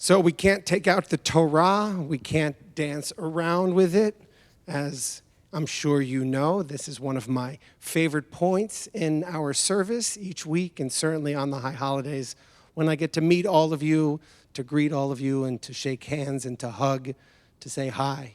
So we can't take out the Torah, we can't dance around with it. As I'm sure you know, this is one of my favorite points in our service each week, and certainly on the high holidays, when I get to meet all of you, to greet all of you, and to shake hands and to hug, to say hi.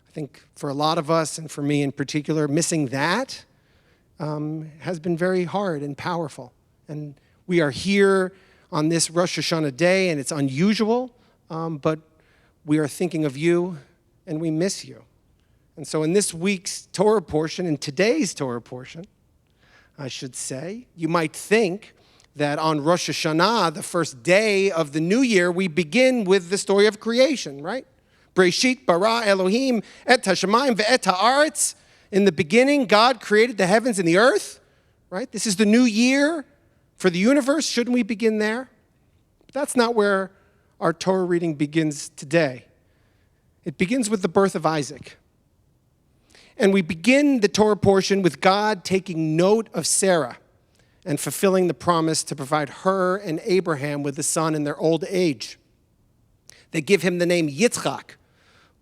I think for a lot of us, and for me in particular, missing that has been very hard and powerful. And we are here on this Rosh Hashanah day, and it's unusual, but we are thinking of you, and we miss you. And so in this week's Torah portion, in today's Torah portion, I should say, you might think that on Rosh Hashanah, the first day of the new year, we begin with the story of creation, right? Breshit bara Elohim et hashamayim ve'et haaretz. In the beginning, God created the heavens and the earth, right? This is the new year for the universe. Shouldn't we begin there? But that's not where our Torah reading begins today. It begins with the birth of Isaac. And we begin the Torah portion with God taking note of Sarah and fulfilling the promise to provide her and Abraham with a son in their old age. They give him the name Yitzchak,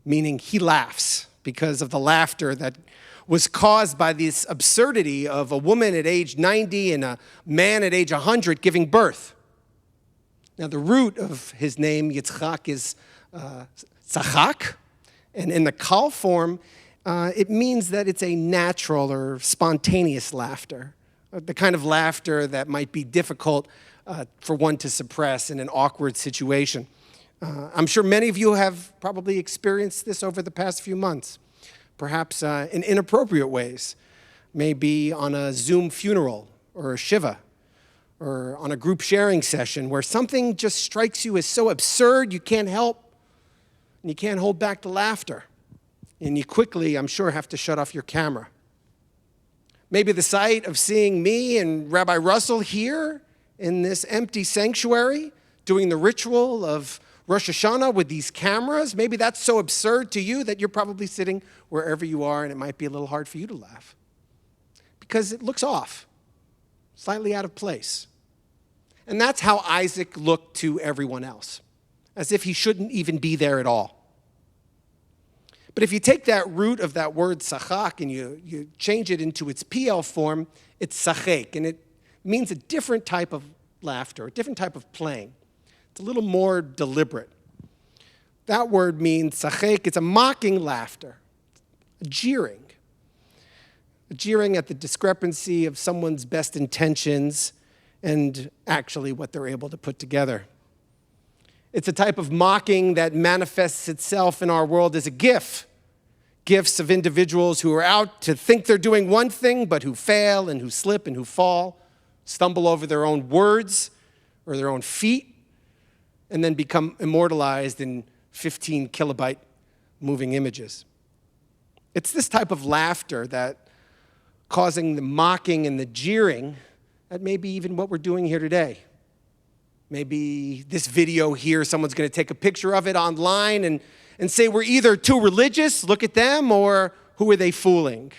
meaning he laughs, because of the laughter that was caused by this absurdity of a woman at age 90 and a man at age 100 giving birth. Now, the root of his name, Yitzchak, is tzachak, and in the kal form, it means that it's a natural or spontaneous laughter, the kind of laughter that might be difficult for one to suppress in an awkward situation. I'm sure many of you have probably experienced this over the past few months, perhaps in inappropriate ways, maybe on a Zoom funeral or a shiva, or on a group sharing session where something just strikes you as so absurd you can't help, and you can't hold back the laughter. And you quickly, I'm sure, have to shut off your camera. Maybe the sight of seeing me and Rabbi Russell here in this empty sanctuary doing the ritual of Rosh Hashanah with these cameras, maybe that's so absurd to you that you're probably sitting wherever you are and it might be a little hard for you to laugh because it looks off, slightly out of place. And that's how Isaac looked to everyone else, as if he shouldn't even be there at all. But if you take that root of that word tzachak and you change it into its PL form, it's tzachek, and it means a different type of laughter, a different type of playing. It's a little more deliberate. That word means tzachek. It's a mocking laughter, a jeering at the discrepancy of someone's best intentions and actually what they're able to put together. It's a type of mocking that manifests itself in our world as a gifts of individuals who are out to think they're doing one thing, but who fail and who slip and who fall, stumble over their own words or their own feet, and then become immortalized in 15 kilobyte moving images. It's this type of laughter that causing the mocking and the jeering that may be even what we're doing here today. Maybe this video here, someone's going to take a picture of it online and say we're either too religious, look at them, or who are they fooling?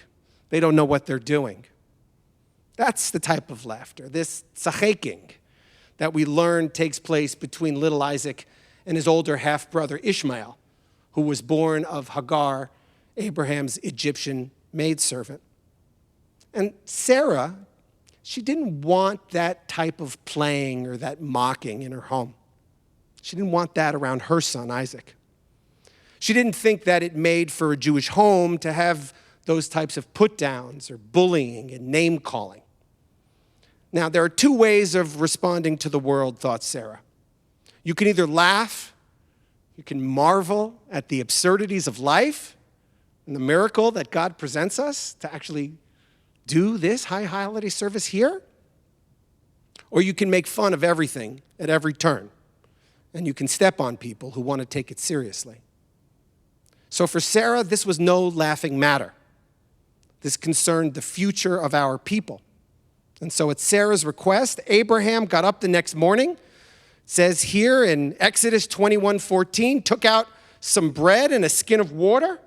They don't know what they're doing. That's the type of laughter, this tzacheking that we learn takes place between little Isaac and his older half-brother Ishmael, who was born of Hagar, Abraham's Egyptian maidservant. And Sarah, she didn't want that type of playing or that mocking in her home. She didn't want that around her son, Isaac. She didn't think that it made for a Jewish home to have those types of put-downs or bullying and name-calling. Now, there are two ways of responding to the world, thought Sarah. You can either laugh, you can marvel at the absurdities of life and the miracle that God presents us to actually do this high holiday service here, or you can make fun of everything at every turn, and you can step on people who want to take it seriously. So for Sarah, this was no laughing matter. This concerned the future of our people. And so at Sarah's request, Abraham got up the next morning. It says here in Exodus 21:14, took out some bread and a skin of water,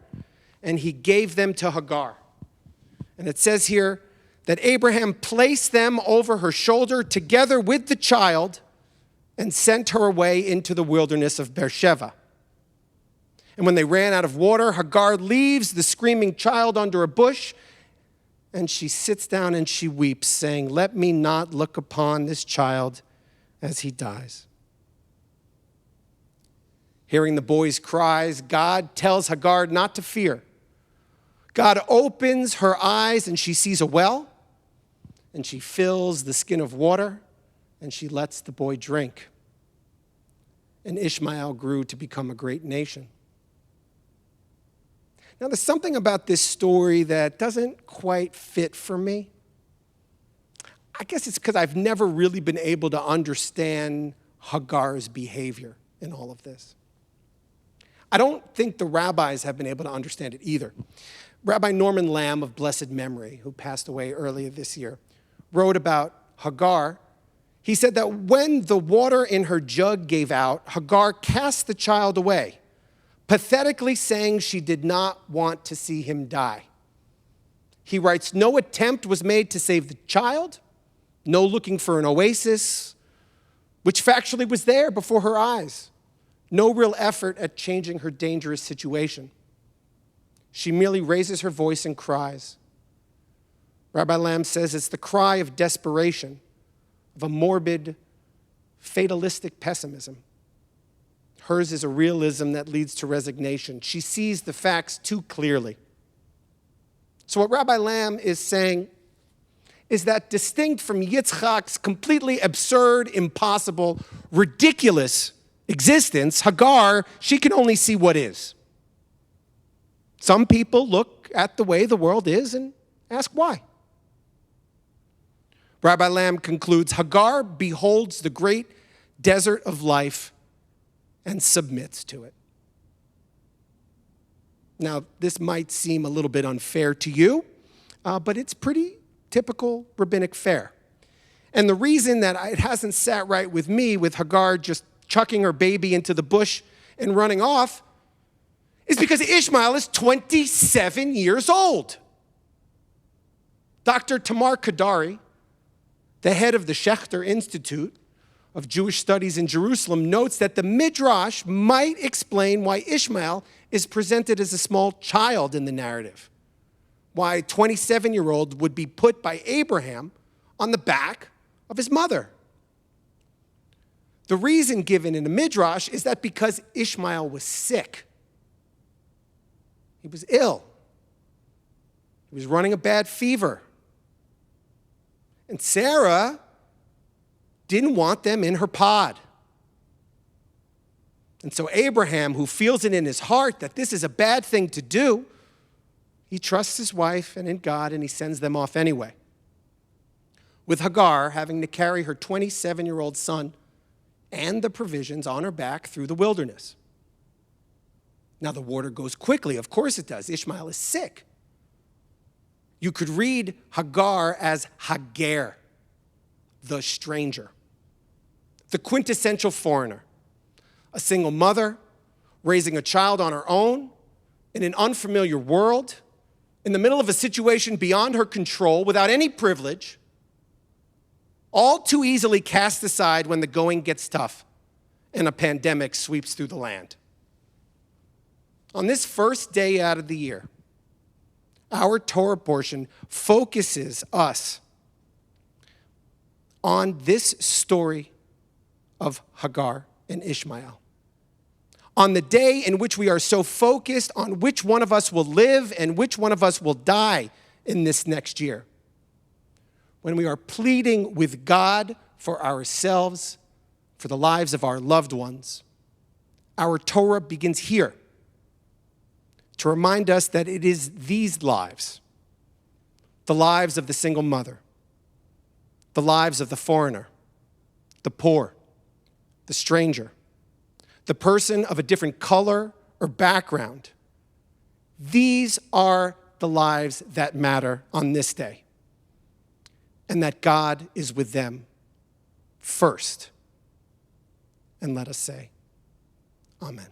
and he gave them to Hagar. And it says here that Abraham placed them over her shoulder together with the child, and sent her away into the wilderness of Beersheba. And when they ran out of water, Hagar leaves the screaming child under a bush, and she sits down and she weeps, saying, "Let me not look upon this child as he dies." Hearing the boy's cries, God tells Hagar not to fear. God opens her eyes and she sees a well, and she fills the skin of water, and she lets the boy drink. And Ishmael grew to become a great nation. Now, there's something about this story that doesn't quite fit for me. I guess it's because I've never really been able to understand Hagar's behavior in all of this. I don't think the rabbis have been able to understand it either. Rabbi Norman Lamb of blessed memory, who passed away earlier this year, wrote about Hagar. He said that when the water in her jug gave out, Hagar cast the child away, pathetically saying she did not want to see him die. He writes, no attempt was made to save the child, no looking for an oasis, which factually was there before her eyes. No real effort at changing her dangerous situation. She merely raises her voice and cries. Rabbi Lamb says it's the cry of desperation, of a morbid, fatalistic pessimism. Hers is a realism that leads to resignation. She sees the facts too clearly. So what Rabbi Lamb is saying is that distinct from Yitzchak's completely absurd, impossible, ridiculous existence, Hagar, she can only see what is. Some people look at the way the world is and ask why. Rabbi Lamb concludes, Hagar beholds the great desert of life and submits to it. Now, this might seem a little bit unfair to you, but it's pretty typical rabbinic fare. And the reason that it hasn't sat right with me, with Hagar just chucking her baby into the bush and running off, is because Ishmael is 27 years old. Dr. Tamar Kadari, the head of the Schechter Institute of Jewish Studies in Jerusalem, notes that the Midrash might explain why Ishmael is presented as a small child in the narrative, why a 27-year-old would be put by Abraham on the back of his mother. The reason given in the Midrash is that because Ishmael was sick. He was ill. He was running a bad fever. And Sarah didn't want them in her pod. And so Abraham, who feels it in his heart that this is a bad thing to do, he trusts his wife and in God, and he sends them off anyway. With Hagar having to carry her 27-year-old son and the provisions on her back through the wilderness. Now, the water goes quickly. Of course it does. Ishmael is sick. You could read Hagar as Hager, the stranger, the quintessential foreigner, a single mother raising a child on her own in an unfamiliar world, in the middle of a situation beyond her control, without any privilege, all too easily cast aside when the going gets tough and a pandemic sweeps through the land. On this first day out of the year, our Torah portion focuses us on this story of Hagar and Ishmael. On the day in which we are so focused on which one of us will live and which one of us will die in this next year. When we are pleading with God for ourselves, for the lives of our loved ones, our Torah begins here to remind us that it is these lives, the lives of the single mother, the lives of the foreigner, the poor, the stranger, the person of a different color or background. These are the lives that matter on this day, and that God is with them first. And let us say, Amen.